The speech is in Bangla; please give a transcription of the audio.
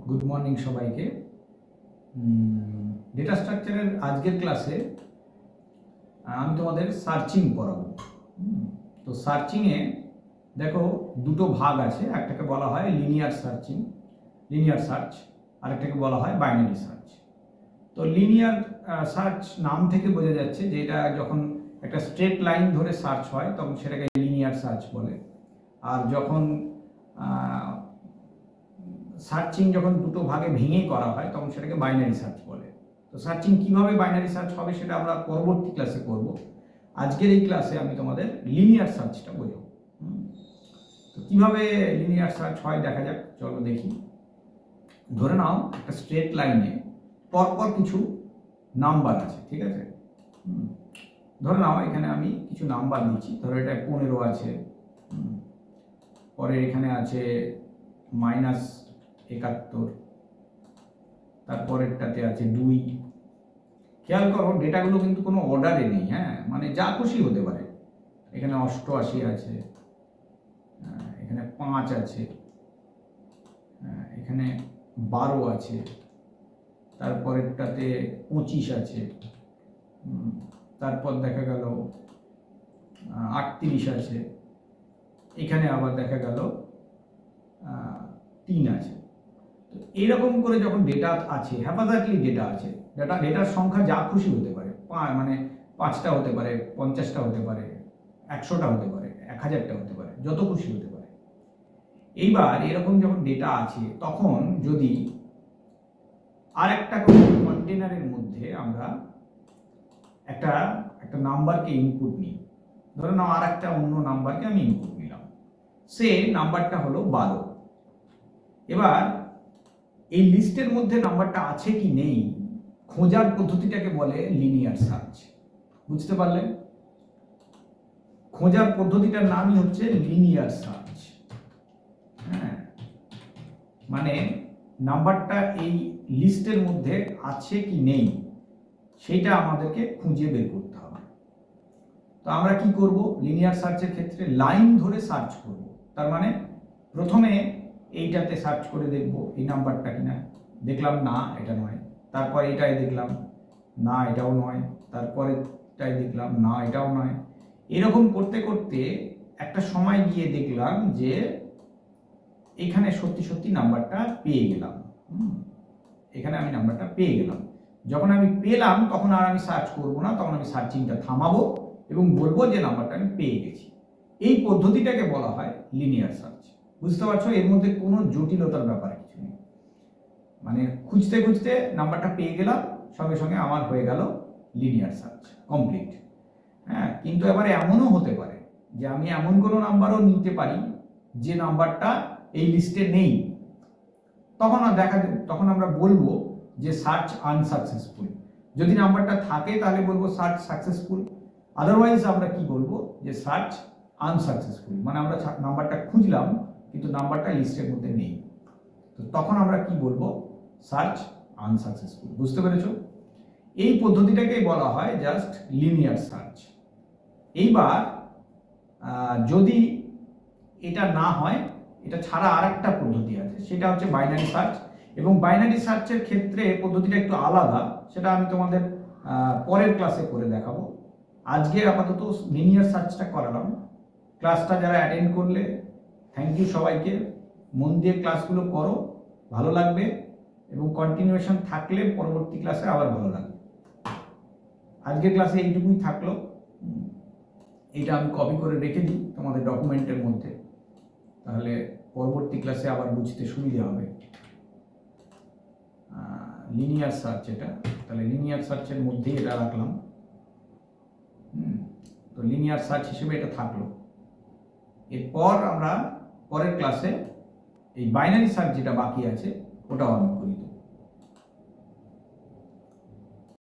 গুড মর্নিং সবাইকে। ডেটা স্ট্রাকচারের আজকের ক্লাসে আমি তোমাদের সার্চিং পড়াবো। তো সার্চিংয়ে দেখো দুটো ভাগ আছে, একটাকে বলা হয় লিনিয়ার সার্চ, আর একটাকে বলা হয় বাইনারি সার্চ। তো লিনিয়ার সার্চ নাম থেকে বোঝা যাচ্ছে যে এটা যখন একটা স্ট্রেট লাইন ধরে সার্চ হয় তখন সেটাকে লিনিয়ার সার্চ বলে, আর যখন সার্চিং যখন দুটো ভাগে ভেঙে করা হয় তখন সেটাকে বাইনারি সার্চ বলে। তো সার্চিং কিভাবে বাইনারি সার্চ হবে সেটা আমরা পরবর্তী ক্লাসে করব। আজকের এই ক্লাসে আমি তোমাদের লিনিয়ার সার্চটা বোঝাবো। তো কিভাবে লিনিয়ার সার্চ হয় দেখা যাক, চলো দেখি। ধরে নাও একটা স্ট্রেট লাইনে পরপর কিছু নাম্বার আছে, ঠিক আছে? ধরে নাও এখানে আমি কিছু নাম্বার দিচ্ছি, ধরো এটা 15 আছে, পরে এখানে আছে -71, তারপরেরটাতে আছে 2। খেয়াল করো ডেটাগুলো কিন্তু কোনো অর্ডারে নেই, হ্যাঁ, মানে যা খুশি হতে পারে। এখানে 88 আছে, এখানে 5 আছে, এখানে 12 আছে, তারপরেরটাতে 25 আছে, তারপর দেখা গেল 38 আছে, এখানে আবার দেখা গেল 3 আছে। তো এইরকম করে যখন ডেটা আছে, হ্যাপাজার্টলি ডেটা আছে, ডেটার সংখ্যা যা খুশি হতে পারে, মানে 5টা হতে পারে, 50টা হতে পারে, 100টা হতে পারে, 1000টা হতে পারে, যত খুশি হতে পারে। এইবার এরকম যখন ডেটা আছে তখন যদি আরেকটা কোনো কন্টেনারের মধ্যে আমরা একটা নাম্বারকে ইনপুট নিই, ধরে নাও আর একটা অন্য নাম্বারকে আমি ইনপুট নিলাম, সে নাম্বারটা হলো 12। এবার এই লিস্টের মধ্যে নাম্বারটা আছে কি নেই খোঁজার পদ্ধতিটাকে বলে লিনিয়ার সার্চ। বুঝতে পারলে? খোঁজার পদ্ধতিটার নামই হচ্ছে লিনিয়ার সার্চ। হ্যাঁ, মানে নাম্বারটা এই লিস্টের মধ্যে আছে কি নেই সেটা আমাদেরকে খুঁজে বের করতে হবে। তো আমরা কি করব লিনিয়ার সার্চের ক্ষেত্রে? লাইন ধরে সার্চ করব। তার মানে প্রথমে এইটাতে সার্চ করে দেখব এই নাম্বারটা কিনা, দেখলাম না এটা নয়, তারপর এটাই দেখলাম না এটাও নয়, তারপরে এটাই দেখলাম না এটাও নয়। এরকম করতে করতে একটা সময় গিয়ে দেখলাম যে এখানে সত্যি সত্যি নাম্বারটা পেয়ে গেলাম। এখানে আমি নাম্বারটা পেয়ে গেলাম। যখন আমি পেলাম তখন আর আমি সার্চ করব না, তখন আমি সার্চিংটা থামাবো এবং বলবো যে নাম্বারটা আমি পেয়ে গেছি। এই পদ্ধতিটাকে বলা হয় লিনিয়ার সার্চ। বুঝতে পারছো? এর মধ্যে কোনো জটিলতার ব্যাপার কিছু নেই। মানে খুঁজতে খুঁজতে নাম্বারটা পেয়ে গেলাম, সঙ্গে সঙ্গে আমার হয়ে গেল লিনিয়ার সার্চ কমপ্লিট। হ্যাঁ, কিন্তু এবারে এমনও হতে পারে যে আমি এমন কোনো নাম্বারও নিতে পারি যে নাম্বারটা এই লিস্টে নেই। তখন আমরা বলবো যে সার্চ আনসাকসেসফুল। যদি নাম্বারটা থাকে তাহলে বলবো সার্চ সাকসেসফুল, আদারওয়াইজ আমরা কি বলবো যে সার্চ আনসাকসেসফুল। মানে আমরা নাম্বারটা খুঁজলাম কিন্তু নাম্বারটা লিস্টের মধ্যে নেই, তো তখন আমরা কি বলবো? Search unsuccessful. বুঝতে পেরেছো? এই পদ্ধতিটাকে বলা হয় জাস্ট লিনিয়ার সার্চ। এইবার যদি এটা না হয়, এটা ছাড়া আরেকটা পদ্ধতি আছে, সেটা হচ্ছে বাইনারি সার্চ। এবং বাইনারি সার্চের ক্ষেত্রে পদ্ধতিটা একটু আলাদা, সেটা আমি তোমাদের পরের ক্লাসে করে দেখাবো। আজকে আপাতত লিনিয়ার সার্চটা করালাম। ক্লাসটা যারা অ্যাটেন্ড করলে থ্যাংক ইউ সবাইকে। মন দিয়ে ক্লাসগুলো করো, ভালো লাগবে, এবং কন্টিনিউয়েশন থাকলে পরবর্তী ক্লাসে আবার ভালো লাগবে। আজকের ক্লাসে এইটুকুই থাকলো। এটা আমি কপি করে রেখে দিই তোমাদের ডকুমেন্টের মধ্যে, তাহলে পরবর্তী ক্লাসে আবার বুঝতে সুবিধা হবে। লিনিয়ার সার্চ এটা, তাহলে লিনিয়ার সার্চের মধ্যেই এটা রাখলাম। তো লিনিয়ার সার্চ হিসেবে এটা থাকলো। এরপর আমরা পরের ক্লাসে এই বাইনারি সার্চ যেটা বাকি আছে ওটাও আমি করি।